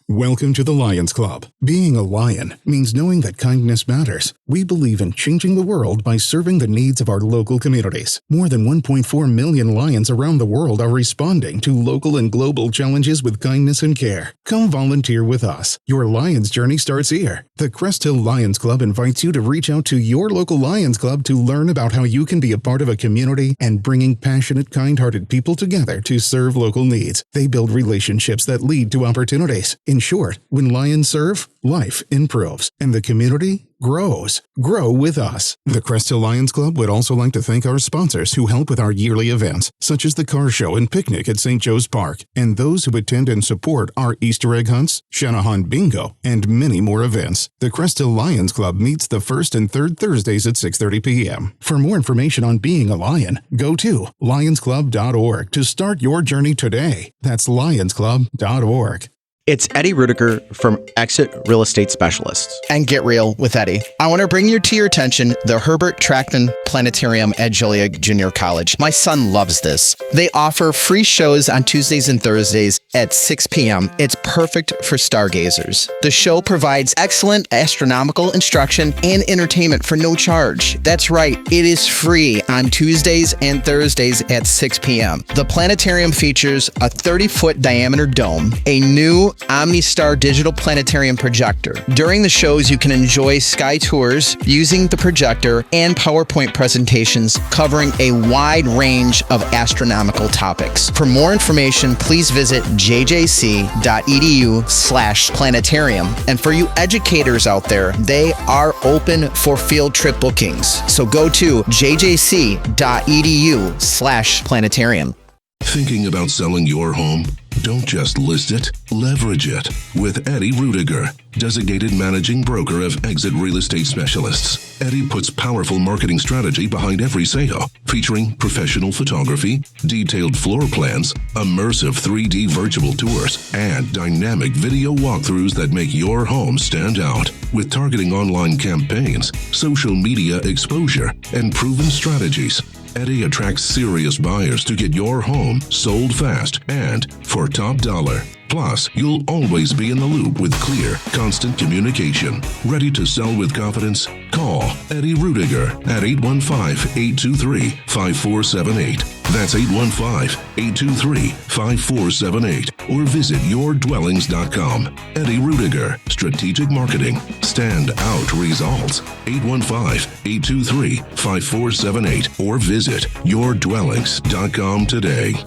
[SPEAKER 1] Welcome to the Lions Club. Being a lion means knowing that kindness matters. We believe in changing the world by serving the needs of our local communities. More than 1.4 million lions around the world are responding to local and global challenges with kindness and care. Come volunteer with us. Your Lions journey starts here. The Crest Hill Lions Club invites you to reach out to your local Lions Club to learn about how you can be a part of a community and bringing passionate, kind-hearted people together to serve local needs. They build relationships that lead to opportunities. In short, when lions serve, life improves, and the community grows. Grow with us. The Crest Hill Lions Club would also like to thank our sponsors who help with our yearly events, such as the car show and picnic at St. Joe's Park, and those who attend and support our Easter egg hunts, Shanahan Bingo, and many more events. The Crest Hill Lions Club meets the first and third Thursdays at 6:30 p.m. For more information on being a lion, go to lionsclub.org to start your journey today. That's lionsclub.org.
[SPEAKER 5] It's Eddie Rudiger from Exit Real Estate Specialists.
[SPEAKER 6] And Get Real with Eddie. I want to bring to your attention the Herbert Trackman Planetarium at Joliet Junior College. My son loves this. They offer free shows on Tuesdays and Thursdays at 6 p.m. It's perfect for stargazers. The show provides excellent astronomical instruction and entertainment for no charge. That's right, it is free on Tuesdays and Thursdays at 6 p.m. The planetarium features a 30-foot diameter dome, a new OmniStar digital planetarium projector. During the shows, you can enjoy sky tours using the projector and PowerPoint presentations covering a wide range of astronomical topics. For more information, please visit jjc.edu/planetarium. And for you educators out there, they are open for field trip bookings. So go to jjc.edu/planetarium.
[SPEAKER 7] Thinking about selling your home? Don't just list it, leverage it with Eddie Rudiger, designated managing broker of Exit Real Estate Specialists. Eddie puts powerful marketing strategy behind every sale, featuring professional photography, detailed floor plans, immersive 3D virtual tours, and dynamic video walkthroughs that make your home stand out. With targeting online campaigns, social media exposure, and proven strategies, Eddie attracts serious buyers to get your home sold fast and for top dollar. Plus, you'll always be in the loop with clear, constant communication. Ready to sell with confidence? Call Eddie Rudiger at 815-823-5478. That's 815-823-5478. Or visit yourdwellings.com. Eddie Rudiger, Strategic Marketing. Stand out results. 815-823-5478. Or visit yourdwellings.com today.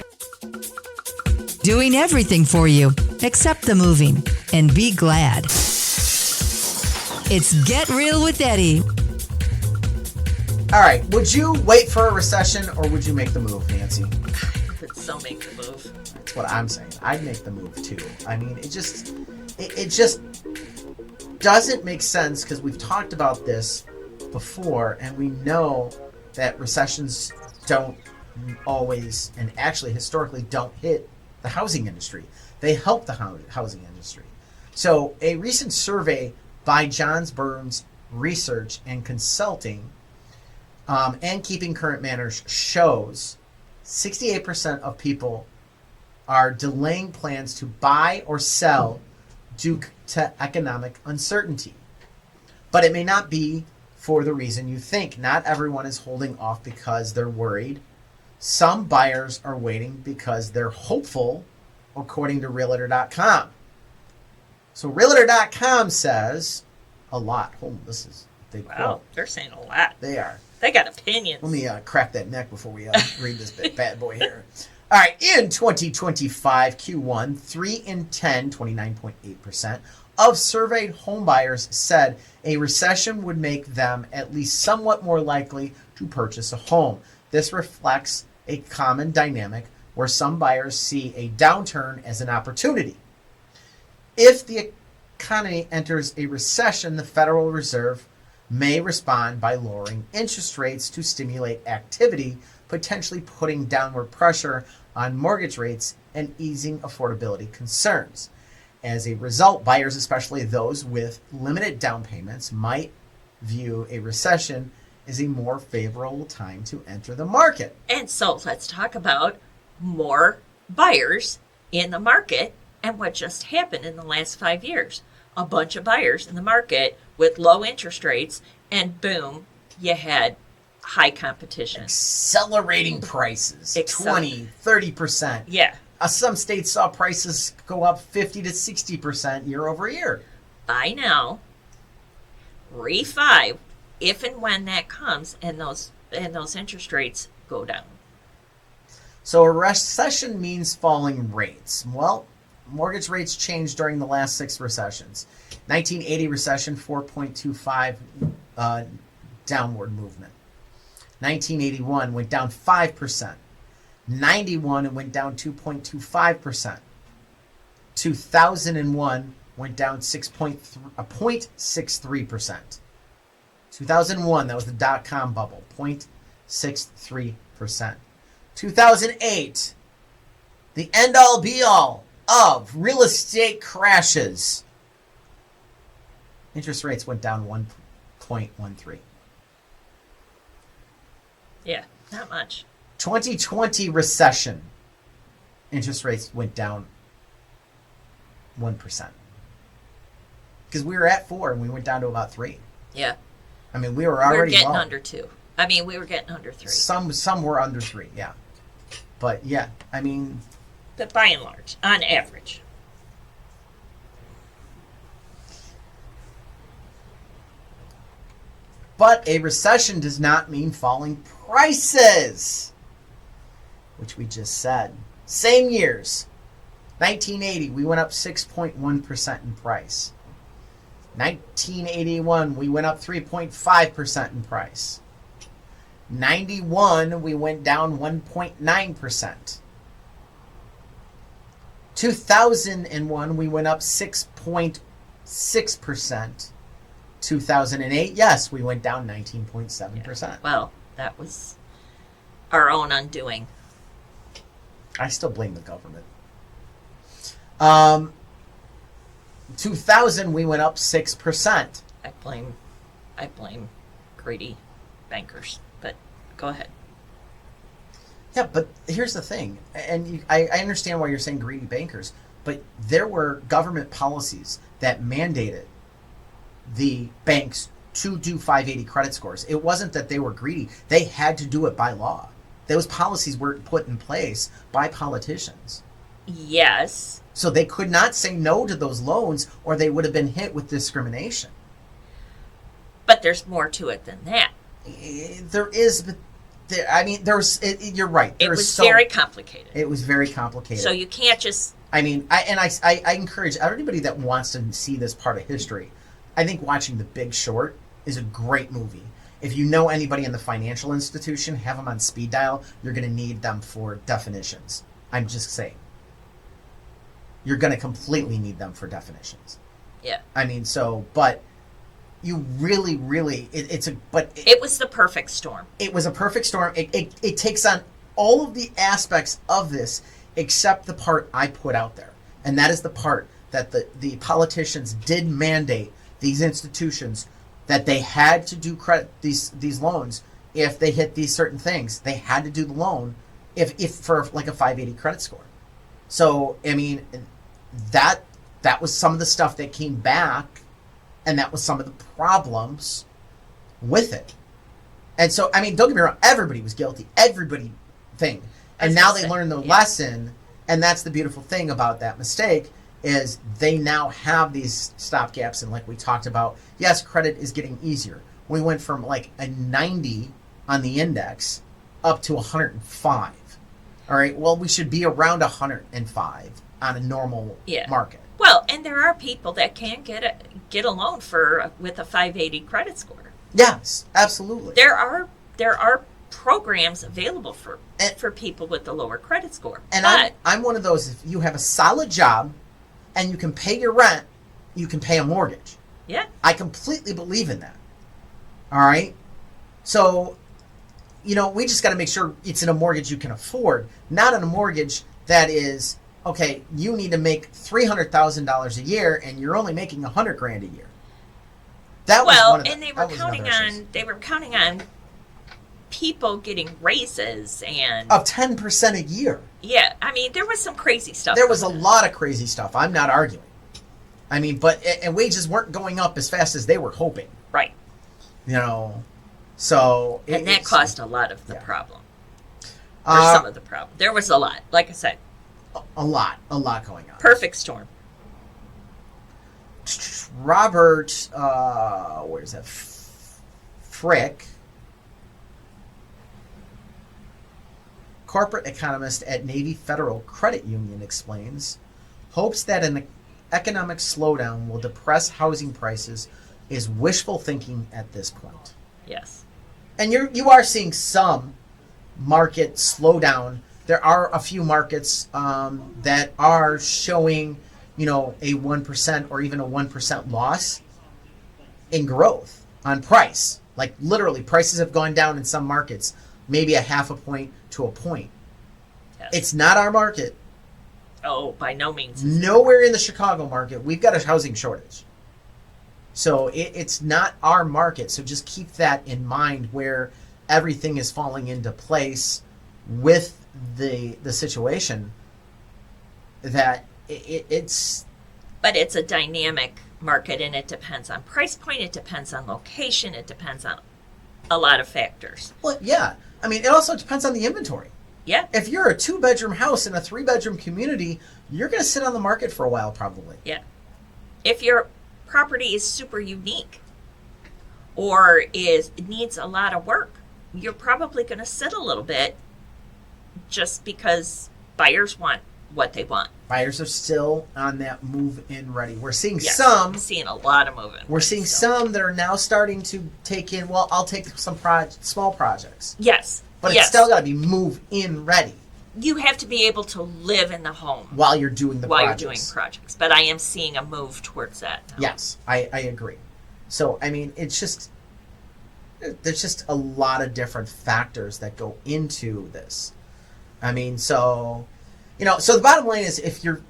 [SPEAKER 8] Doing everything for you except the moving. And be glad. It's Get Real with Eddie.
[SPEAKER 2] All right. Would you wait for a recession or would you make the move, Nancy?
[SPEAKER 3] So make the move.
[SPEAKER 2] That's what I'm saying. I'd make the move too. I mean, it just doesn't make sense because we've talked about this before and we know that recessions don't always and actually historically don't hit the housing industry. They help the housing industry. So a recent survey by Johns Burns Research and Consulting and Keeping Current Manners shows 68% of people are delaying plans to buy or sell due to economic uncertainty. But it may not be for the reason you think. Not everyone is holding off because they're worried. Some buyers are waiting because they're hopeful, according to Realtor.com. So Realtor.com says a lot. Oh, this is a big
[SPEAKER 3] Wow,
[SPEAKER 2] quote.
[SPEAKER 3] they're saying a lot.
[SPEAKER 2] They are.
[SPEAKER 3] They got opinions.
[SPEAKER 2] Let me crack that neck before we read this bad boy here. All right, in 2025 Q1, 3 in 10, 29.8%, of surveyed homebuyers said a recession would make them at least somewhat more likely to purchase a home. This reflects a common dynamic where some buyers see a downturn as an opportunity. If the economy enters a recession, the Federal Reserve may respond by lowering interest rates to stimulate activity, potentially putting downward pressure on mortgage rates and easing affordability concerns. As a result, buyers, especially those with limited down payments, might view a recession as a more favorable time to enter the market.
[SPEAKER 3] And so let's talk about more buyers in the market and what just happened in the last 5 years. A bunch of buyers in the market with low interest rates, and boom, you had high competition.
[SPEAKER 2] Accelerating prices, 20, 30%.
[SPEAKER 3] Yeah.
[SPEAKER 2] Some states saw prices go up 50 to 60% year over year.
[SPEAKER 3] Buy now, refi, if and when that comes, and those interest rates go down.
[SPEAKER 2] So a recession means falling rates. Well, mortgage rates changed during the last 6 recessions. 1980 recession, 4.25 downward movement. 1981 went down 5%. 91 it went down 2.25%. 2001 went down 0.63%. 2001, that was the dot-com bubble, 0.63%. 2008, the end-all be-all of real estate crashes. Interest rates went down 1.13.
[SPEAKER 3] Yeah, not much.
[SPEAKER 2] 2020 recession. Interest rates went down 1%. Because we were at 4 and we went down to about 3.
[SPEAKER 3] Yeah.
[SPEAKER 2] I mean, we were already
[SPEAKER 3] getting
[SPEAKER 2] low.
[SPEAKER 3] under 2. I mean, we were getting under 3.
[SPEAKER 2] Some were under 3, yeah. But yeah, I mean,
[SPEAKER 3] But by and large, on average.
[SPEAKER 2] but a recession does not mean falling prices, which we just said. Same years. 1980, we went up 6.1% in price. 1981, we went up 3.5% in price. 91, we went down 1.9%. 2001, we went up 6.6%. 2008, yes, we went down 19.7%.
[SPEAKER 3] Well, that was our own undoing.
[SPEAKER 2] I still blame the government. 2000, we went up 6%.
[SPEAKER 3] I blame greedy bankers. But go ahead.
[SPEAKER 2] Yeah, but here's the thing, and I understand why you're saying greedy bankers, but there were government policies that mandated the banks to do 580 credit scores. It wasn't that they were greedy. They had to do it by law. Those policies were put in place by politicians.
[SPEAKER 3] Yes.
[SPEAKER 2] So they could not say no to those loans or they would have been hit with discrimination.
[SPEAKER 3] But there's more to it than that.
[SPEAKER 2] There is, but you're right.
[SPEAKER 3] It was very complicated.
[SPEAKER 2] It was very complicated.
[SPEAKER 3] So you can't just...
[SPEAKER 2] I mean, I encourage everybody that wants to see this part of history. I think watching The Big Short is a great movie. If you know anybody in the financial institution, have them on speed dial. You're going to need them for definitions. I'm just saying. You're going to completely need them for definitions.
[SPEAKER 3] Yeah.
[SPEAKER 2] I mean, but you really,
[SPEAKER 3] it was the perfect storm.
[SPEAKER 2] It was a perfect storm. It takes on all of the aspects of this except the part I put out there. And that is the part that the politicians did mandate these institutions that they had to do credit these loans if they hit these certain things. They had to do the loan if for like a 580 credit score. So, I mean, that was some of the stuff that came back, and that was some of the problems with it. And so, I mean, don't get me wrong, everybody was guilty. Everybody thing. And now they learned the lesson, and that's the beautiful thing about that mistake, is they now have these stopgaps, and like we talked about, yes, credit is getting easier. We went from like a 90 on the index up to 105. All right, well, we should be around 105 on a normal market.
[SPEAKER 3] Well, and there are people that can get a loan with a 580 credit score.
[SPEAKER 2] Yes, absolutely.
[SPEAKER 3] There are programs available for people with the lower credit score.
[SPEAKER 2] And I'm one of those, if you have a solid job and you can pay your rent, you can pay a mortgage.
[SPEAKER 3] Yeah.
[SPEAKER 2] I completely believe in that. All right? So, we just got to make sure it's in a mortgage you can afford, not in a mortgage that is, okay, you need to make $300,000 a year and you're only making $100,000 a year. That was one of the,
[SPEAKER 3] and they were counting on people getting raises and
[SPEAKER 2] of 10% a year.
[SPEAKER 3] Yeah, I mean, there was some crazy stuff.
[SPEAKER 2] There was a lot of crazy stuff. I'm not arguing. I mean, and wages weren't going up as fast as they were hoping.
[SPEAKER 3] Right.
[SPEAKER 2] So
[SPEAKER 3] and that caused a lot of the problem. Or some of the problem. There was a lot, like I said.
[SPEAKER 2] A lot going on.
[SPEAKER 3] Perfect storm.
[SPEAKER 2] Robert, where's that? Frick, corporate economist at Navy Federal Credit Union, explains, hopes that an economic slowdown will depress housing prices is wishful thinking at this point.
[SPEAKER 3] Yes.
[SPEAKER 2] And you are seeing some market slowdown. There are a few markets that are showing, a 1% or even a 1% loss in growth on price. Like literally, prices have gone down in some markets, maybe a half a point to a point. Yes. It's not our market.
[SPEAKER 3] Oh, by no means.
[SPEAKER 2] Nowhere in the Chicago market. We've got a housing shortage. So it's not our market. So just keep that in mind where everything is falling into place with the situation that it's...
[SPEAKER 3] But it's a dynamic market, and it depends on price point, it depends on location, it depends on a lot of factors.
[SPEAKER 2] Well, yeah. I mean, it also depends on the inventory.
[SPEAKER 3] Yeah.
[SPEAKER 2] If you're a 2-bedroom house in a 3-bedroom community, you're going to sit on the market for a while probably.
[SPEAKER 3] Yeah. If your property is super unique or needs a lot of work, you're probably going to sit a little bit just because buyers want what they want.
[SPEAKER 2] Buyers are still on that move-in ready. We're seeing
[SPEAKER 3] I'm seeing a lot of move-in.
[SPEAKER 2] We're seeing some that are now starting to take in, well, I'll take some small projects.
[SPEAKER 3] Yes.
[SPEAKER 2] But it's still got to be move-in ready.
[SPEAKER 3] You have to be able to live in the home
[SPEAKER 2] while you're doing
[SPEAKER 3] projects. But I am seeing a move towards that now.
[SPEAKER 2] Yes, I agree. So, I mean, there's just a lot of different factors that go into this. I mean, so the bottom line is, if you're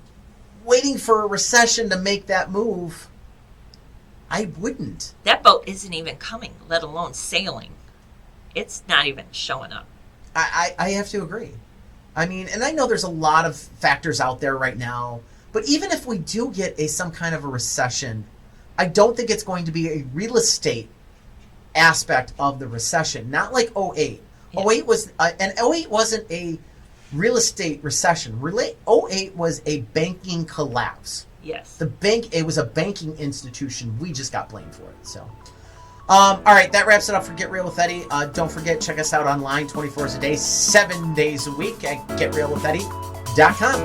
[SPEAKER 2] waiting for a recession to make that move, I wouldn't.
[SPEAKER 3] That boat isn't even coming, let alone sailing. It's not even showing up.
[SPEAKER 2] I have to agree. I mean, and I know there's a lot of factors out there right now, but even if we do get some kind of a recession, I don't think it's going to be a real estate aspect of the recession. Not like 08. Yeah. 08 was, and 08 wasn't a real estate recession. 08 was a banking collapse.
[SPEAKER 3] Yes.
[SPEAKER 2] It was a banking institution. We just got blamed for it. So, all right, that wraps it up for Get Real with Eddie. Don't forget, check us out online 24 hours a day, 7 days a week at GetRealWithEddie.com.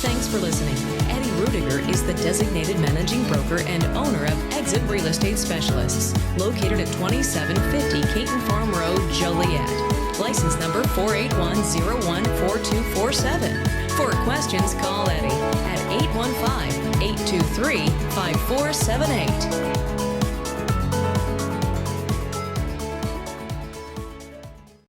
[SPEAKER 4] Thanks for listening. Eddie Rudiger is the designated managing broker and owner of Exit Real Estate Specialists, located at 2750 Caton Farm Road, Joliet. License number 481014247. For questions, call Eddie at 815-823-5478.